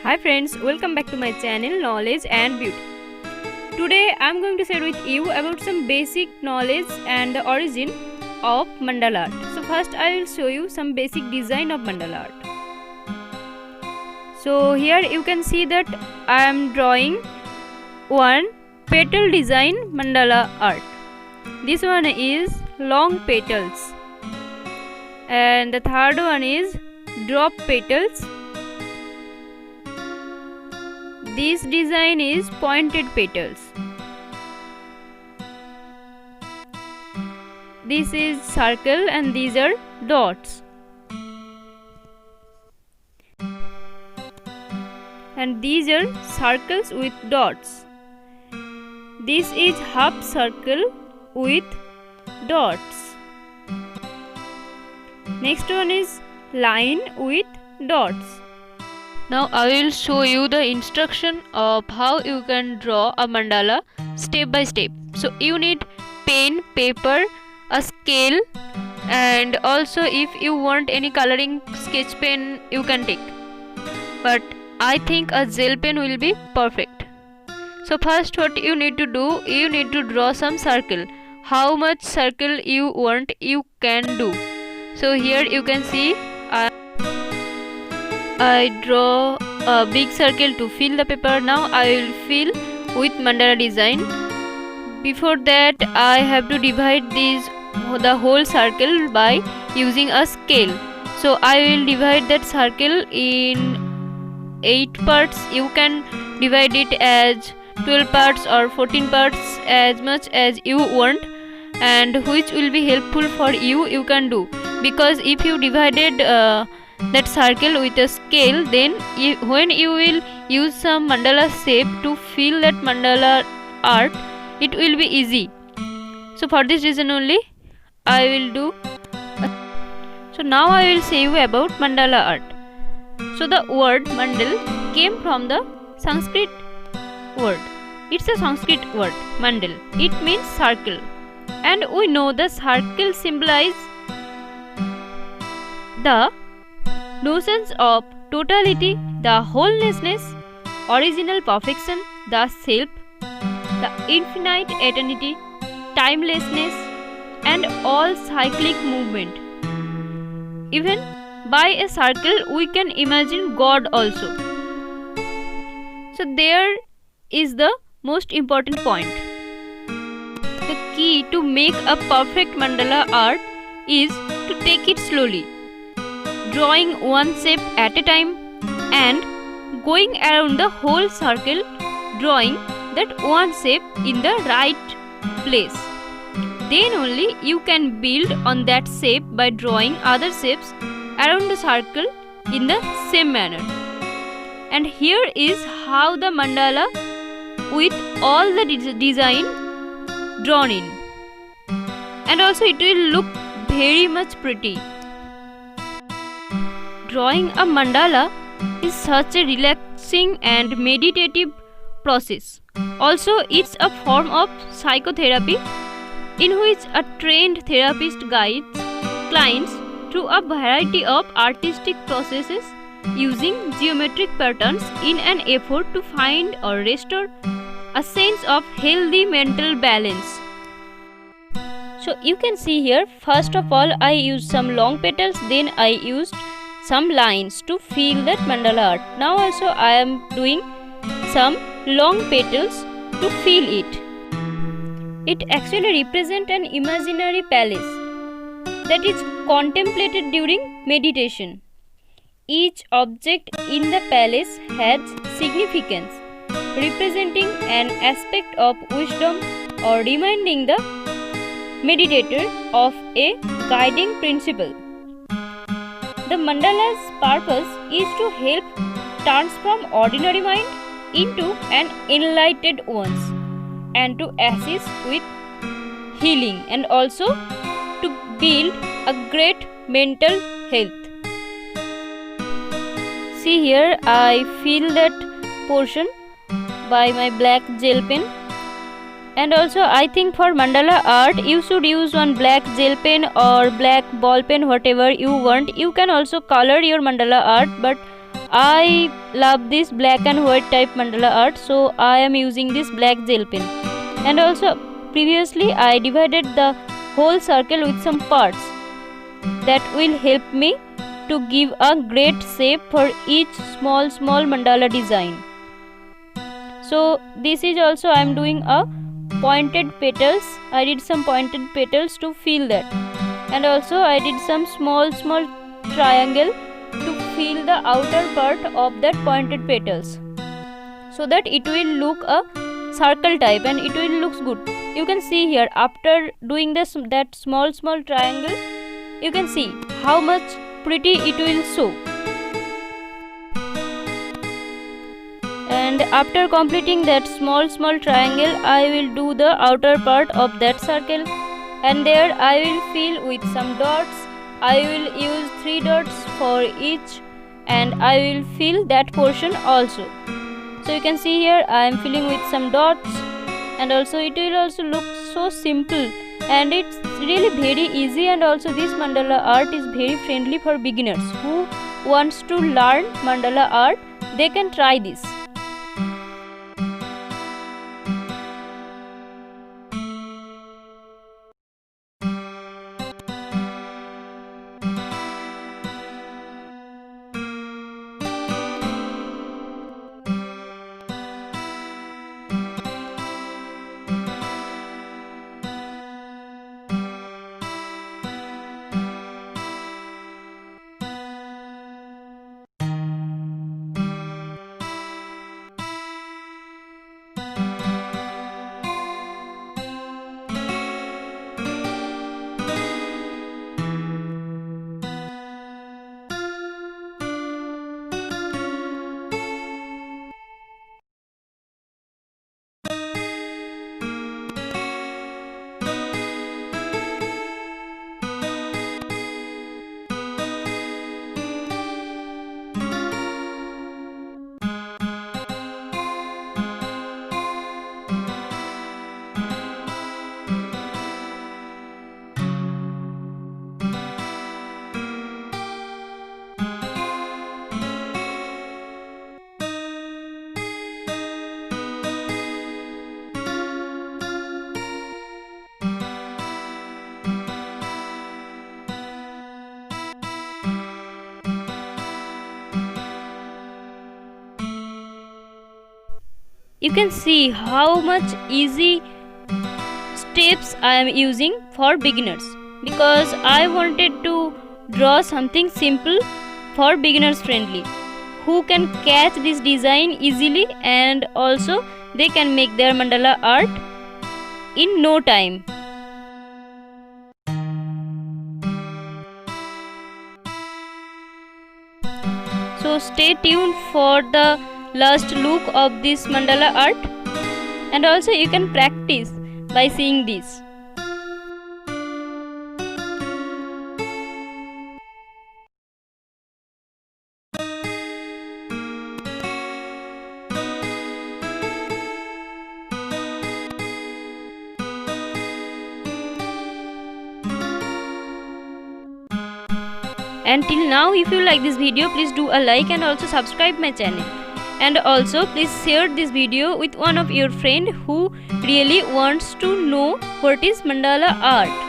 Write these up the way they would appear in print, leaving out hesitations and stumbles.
Hi friends, welcome back to my channel Knowledge and Beauty. Today I am going to share with you about some basic knowledge and the origin of mandala art. So first I will show you some basic design of mandala art. So here you can see that I am drawing one petal design mandala art. This one is long petals and the third one is drop petals. This design is pointed petals. This is circle and these are dots. And these are circles with dots. This is half circle with dots. Next one is line with dots. Now I will show you the instruction of how you can draw a mandala step by step. So you need pen, paper, a scale, and also if you want any coloring sketch pen you can take. But I think a gel pen will be perfect. So first what you need to do, you need to draw some circle. How much circle you want you can do. So here you can see I draw a big circle to fill the paper. Now I will fill with mandala design. Before that I have to divide the whole circle by using a scale. So I will divide that circle in 8 parts. You can divide it as 12 parts or 14 parts, as much as you want, and which will be helpful for you can do. Because if you divided that circle with a scale, then when you will use some mandala shape to fill that mandala art, it will be easy. So for this reason only I will do. So now I will say you about mandala art. So the word mandal came from the Sanskrit word. It's a Sanskrit word, mandal. It means circle, and we know the circle symbolizes the notions of totality, the wholenessness, original perfection, the self, the infinite eternity, timelessness, and all cyclic movement. Even by a circle we can imagine God also. So there is the most important point. The key to make a perfect mandala art is to take it slowly, drawing one shape at a time and going around the whole circle, drawing that one shape in the right place. Then only you can build on that shape by drawing other shapes around the circle in the same manner. And here is how the mandala with all the design drawn in. And also it will look very much pretty. Drawing a mandala is such a relaxing and meditative process. Also, it's a form of psychotherapy in which a trained therapist guides clients through a variety of artistic processes using geometric patterns in an effort to find or restore a sense of healthy mental balance. So you can see here, first of all I used some long petals, then I used some lines to fill that mandala art. Now also I am doing some long petals to fill it. It actually represents an imaginary palace that is contemplated during meditation. Each object in the palace has significance, representing an aspect of wisdom or reminding the meditator of a guiding principle. The mandala's purpose is to help transform ordinary mind into an enlightened one, and to assist with healing, and also to build a great mental health. See here, I fill that portion by my black gel pen. And also I think for mandala art you should use one black gel pen or black ball pen, whatever you want. You can also color your mandala art, but I love this black and white type mandala art, so I am using this black gel pen. And also previously I divided the whole circle with some parts that will help me to give a great shape for each small mandala design. So this is also I am doing a pointed petals. I did some pointed petals to fill that, and also I did some small triangle to fill the outer part of that pointed petals, so that it will look a circle type and it will looks good. You can see here, after doing this that small triangle, you can see how much pretty it will show. And after completing that small triangle, I will do the outer part of that circle, and there I will fill with some dots. I will use 3 dots for each, and I will fill that portion also. So you can see here I am filling with some dots, and also it will also look so simple, and it's really very easy. And also this mandala art is very friendly for beginners who wants to learn mandala art. They can try this. You can see how much easy steps I am using for beginners, because I wanted to draw something simple for beginners friendly, who can catch this design easily, and also they can make their mandala art in no time. So stay tuned for the last look of this mandala art, and also you can practice by seeing this. Until now, if you like this video, please do a like and also subscribe my channel. And also please share this video with one of your friend who really wants to know what is mandala art.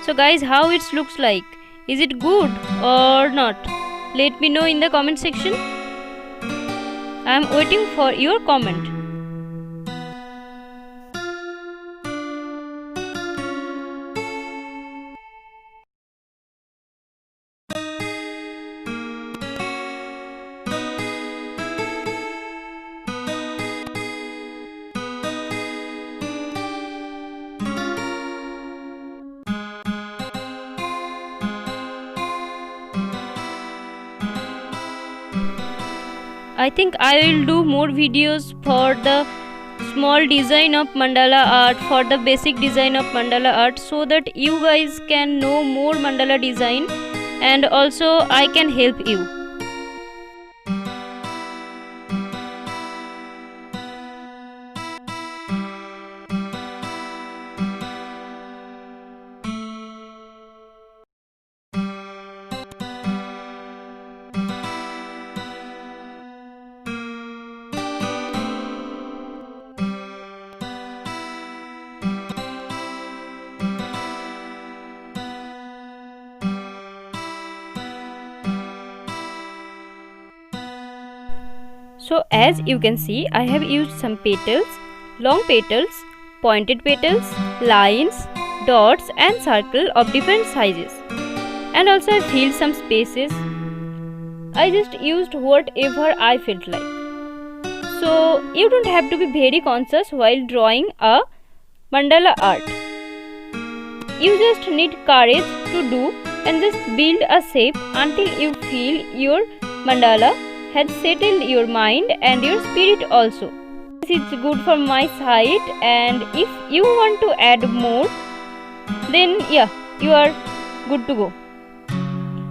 So guys, how it looks like? Is it good or not? Let me know in the comment section. I am waiting for your comment. I think I will do more videos for the small design of mandala art, for the basic design of mandala art, so that you guys can know more mandala design and also I can help you. So as you can see, I have used some petals, long petals, pointed petals, lines, dots and circle of different sizes. And also I filled some spaces. I just used whatever I felt like. So you don't have to be very conscious while drawing a mandala art. You just need courage to do and just build a shape until you feel your mandala has settled your mind and your spirit also. It's good from my side, and if you want to add more, then yeah, you are good to go.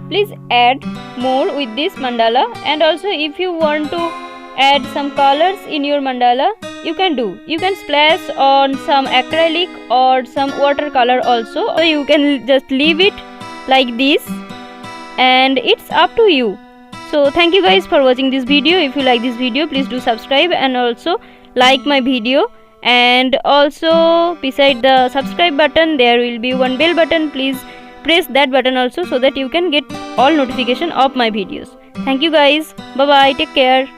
Please add more with this mandala, and also if you want to add some colors in your mandala, you can do. You can splash on some acrylic or some watercolor also, or you can just leave it like this, and it's up to you. So thank you guys for watching this video. If you like this video, please do subscribe and also like my video. And also beside the subscribe button, there will be one bell button. Please press that button also, so that you can get all notification of my videos. Thank you guys. Bye bye. Take care.